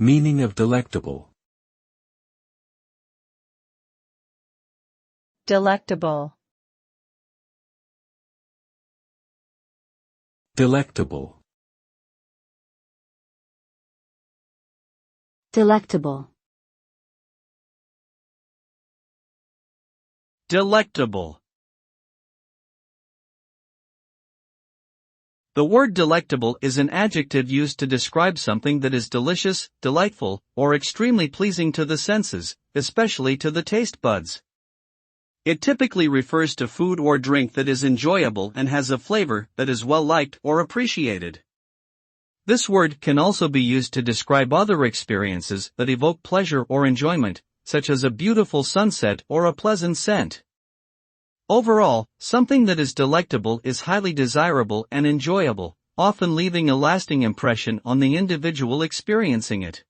Meaning of delectable. Delectable. Delectable. Delectable. Delectable. The word delectable is an adjective used to describe something that is delicious, delightful, or extremely pleasing to the senses, especially to the taste buds. It typically refers to food or drink that is enjoyable and has a flavor that is well liked or appreciated. This word can also be used to describe other experiences that evoke pleasure or enjoyment, such as a beautiful sunset or a pleasant scent. Overall, something that is delectable is highly desirable and enjoyable, often leaving a lasting impression on the individual experiencing it.